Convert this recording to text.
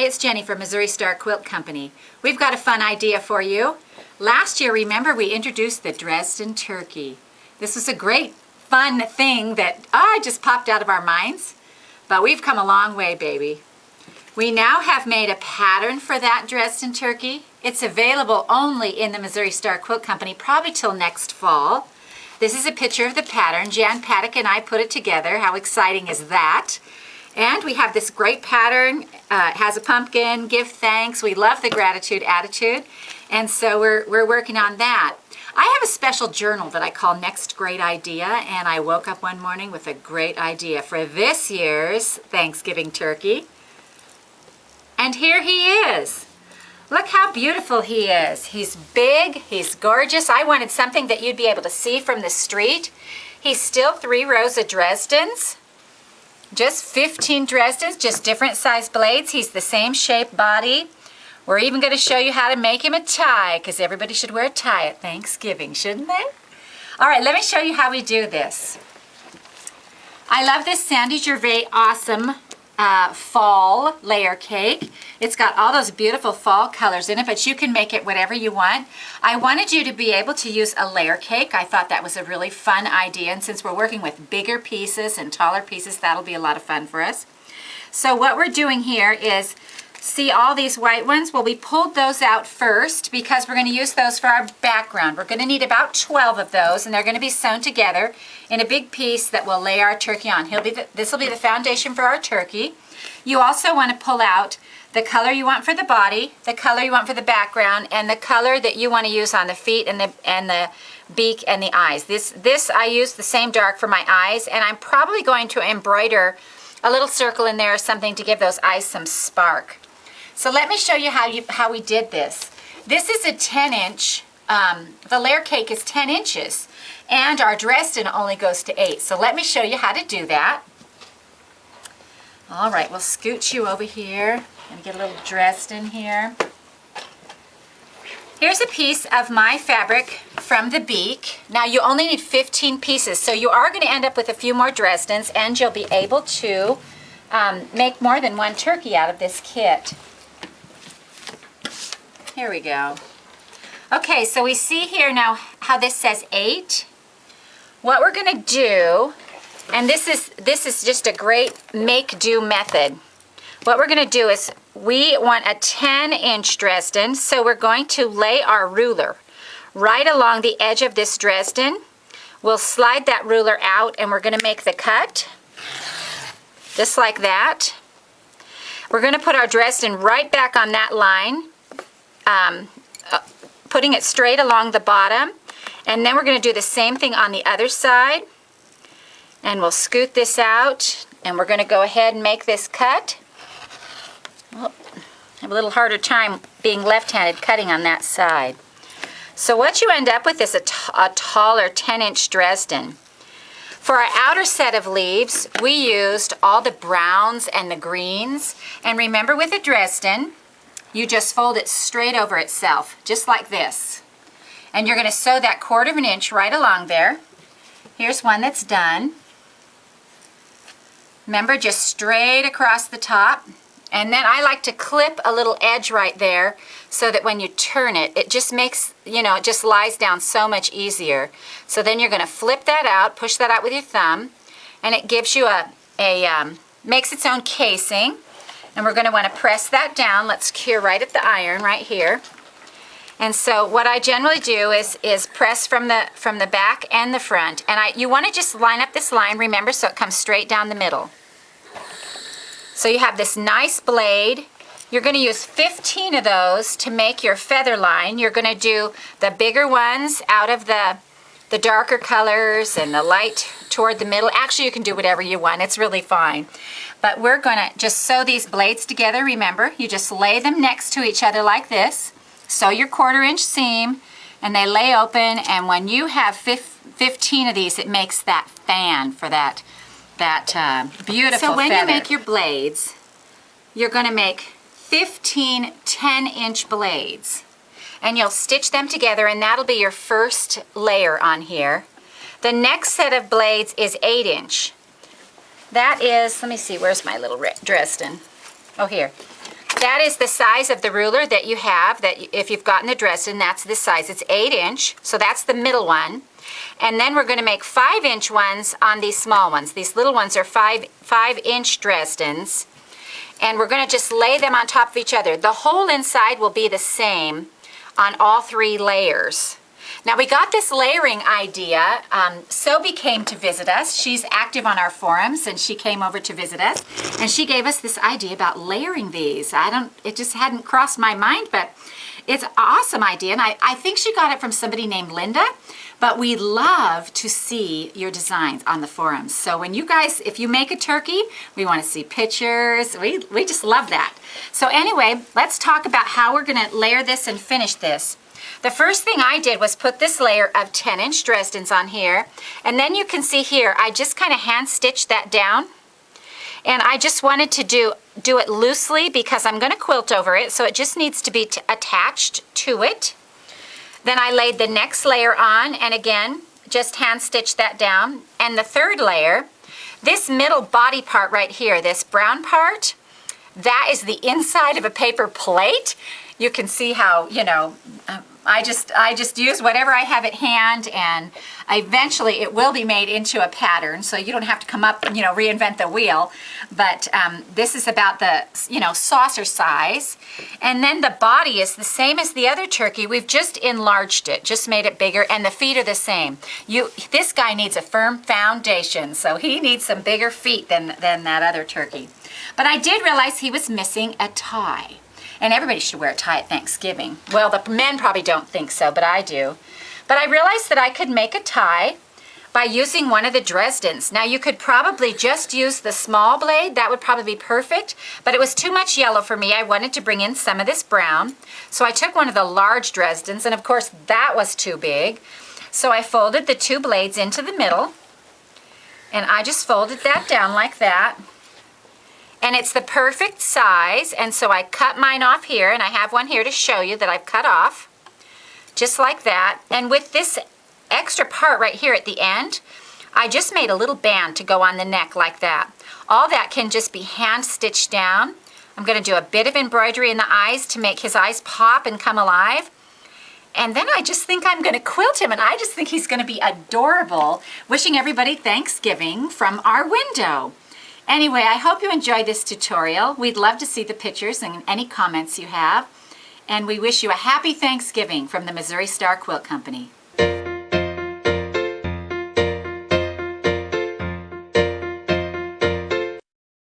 it's Jenny from Missouri Star Quilt Company. We've got a fun idea for you. Last year, remember, we introduced the Dresden turkey. This was a great, fun thing that just popped out of our minds, but we've come a long way, baby. We now have made a pattern for that Dresden turkey. It's available only in the Missouri Star Quilt Company, probably till next fall. This is a picture of the pattern. Jan Paddock and I put it together. How exciting is that? And we have this great pattern. It has a pumpkin, give thanks. We love the gratitude attitude. And so we're working on that. I have a special journal that I call Next Great Idea, and I woke up one morning with a great idea for this year's Thanksgiving turkey. And here he is. Look how beautiful he is. He's big, he's gorgeous. I wanted something that you'd be able to see from the street. He's still 3 rows of Dresdens. Just 15 Dresdens, just different size blades. He's the same shape body. We're even going to show you how to make him a tie, because everybody should wear a tie at Thanksgiving, shouldn't they? All right, let me show you how we do this. I love this Sandy Gervais Awesome fall layer cake. It's got all those beautiful fall colors in it, but you can make it whatever you want. I wanted you to be able to use a layer cake. I thought that was a really fun idea, and since we're working with bigger pieces and taller pieces, that'll be a lot of fun for us. So what we're doing here is, see all these white ones? Well, we pulled those out first because we're going to use those for our background. We're going to need about 12 of those, and they're going to be sewn together in a big piece that we'll lay our turkey on. This will be the foundation for our turkey. You also want to pull out the color you want for the body, the color you want for the background, and the color that you want to use on the feet and the beak and the eyes. This I used the same dark for my eyes, and I'm probably going to embroider a little circle in there or something to give those eyes some spark. So let me show you how we did this. This is a 10-inch, the layer cake is 10 inches, and our Dresden only goes to 8. So let me show you how to do that. All right, we'll scooch you over here and get a little Dresden here. Here's a piece of my fabric from the beak. Now you only need 15 pieces, so you are going to end up with a few more Dresdens, and you'll be able to make more than one turkey out of this kit. Here we go. Okay, so we see here now how this says 8. What we're going to do, and this is just a great make-do method. What we're going to do is we want a 10-inch Dresden, so we're going to lay our ruler right along the edge of this Dresden. We'll slide that ruler out, and we're going to make the cut, just like that. We're going to put our Dresden right back on that line, putting it straight along the bottom, and then we're going to do the same thing on the other side, and we'll scoot this out, and we're going to go ahead and make this cut. Well, I have a little harder time being left-handed cutting on that side. So what you end up with is a taller 10-inch Dresden. For our outer set of leaves, we used all the browns and the greens, and remember with a Dresden, you just fold it straight over itself, just like this. And you're going to sew that 1/4 inch right along there. Here's one that's done. Remember, just straight across the top. And then I like to clip a little edge right there so that when you turn it, it just makes, it just lies down so much easier. So then you're going to flip that out, push that out with your thumb, and it gives you makes its own casing. And we're going to want to press that down. Let's cure right at the iron right here. And so what I generally do is press from the back and the front. And you want to just line up this line, remember, so it comes straight down the middle. So you have this nice blade. You're going to use 15 of those to make your feather line. You're going to do the bigger ones out of the darker colors and the light toward the middle. Actually, you can do whatever you want. It's really fine. But we're going to just sew these blades together. Remember, you just lay them next to each other like this. Sew your 1/4 inch seam, and they lay open. And when you have 15 of these, it makes that fan for that beautiful feather. So when you make your blades, you're going to make 15 10-inch blades. And you'll stitch them together, and that'll be your first layer on here. The next set of blades is 8-inch. That is, let me see, where's my little Dresden? Oh, here. that is the size of the ruler that you have, that if you've gotten the Dresden, that's this size. It's 8-inch, so that's the middle one. And then we're going to make 5-inch ones on these small ones. These little ones are 5-inch Dresdens. And we're going to just lay them on top of each other. The hole inside will be the same on all 3 layers. Now we got this layering idea. Sophie came to visit us. She's active on our forums, and she came over to visit us. And she gave us this idea about layering these. It just hadn't crossed my mind, but it's an awesome idea. And I think she got it from somebody named Linda. But we love to see your designs on the forums. So when you guys, if you make a turkey, we want to see pictures. We just love that. So anyway, let's talk about how we're going to layer this and finish this. The first thing I did was put this layer of 10-inch Dresdens on here. And then you can see here, I just kind of hand stitched that down. And I just wanted to do it loosely because I'm going to quilt over it. So it just needs to be attached to it. Then I laid the next layer on, and again, just hand stitch that down. And the third layer, this middle body part right here, this brown part, that is the inside of a paper plate. You can see how, you know, I just use whatever I have at hand, and eventually it will be made into a pattern, so you don't have to come up and, you know, reinvent the wheel. But this is about the, you know, saucer size. And then the body is the same as the other turkey. We've just enlarged it, just made it bigger, and the feet are the same. This guy needs a firm foundation, so he needs some bigger feet than that other turkey. But I did realize he was missing a tie. And everybody should wear a tie at Thanksgiving. Well, the men probably don't think so, but I do. But I realized that I could make a tie by using one of the Dresdens. Now, you could probably just use the small blade. That would probably be perfect. But it was too much yellow for me. I wanted to bring in some of this brown. So I took one of the large Dresdens, and of course, that was too big. So I folded the 2 blades into the middle. And I just folded that down like that. And it's the perfect size, and so I cut mine off here, and I have one here to show you that I've cut off, just like that. And with this extra part right here at the end, I just made a little band to go on the neck like that. All that can just be hand stitched down. I'm going to do a bit of embroidery in the eyes to make his eyes pop and come alive. And then I just think I'm going to quilt him, and I just think he's going to be adorable. Wishing everybody Thanksgiving from our window. Anyway, I hope you enjoyed this tutorial. We'd love to see the pictures and any comments you have. And we wish you a happy Thanksgiving from the Missouri Star Quilt Company.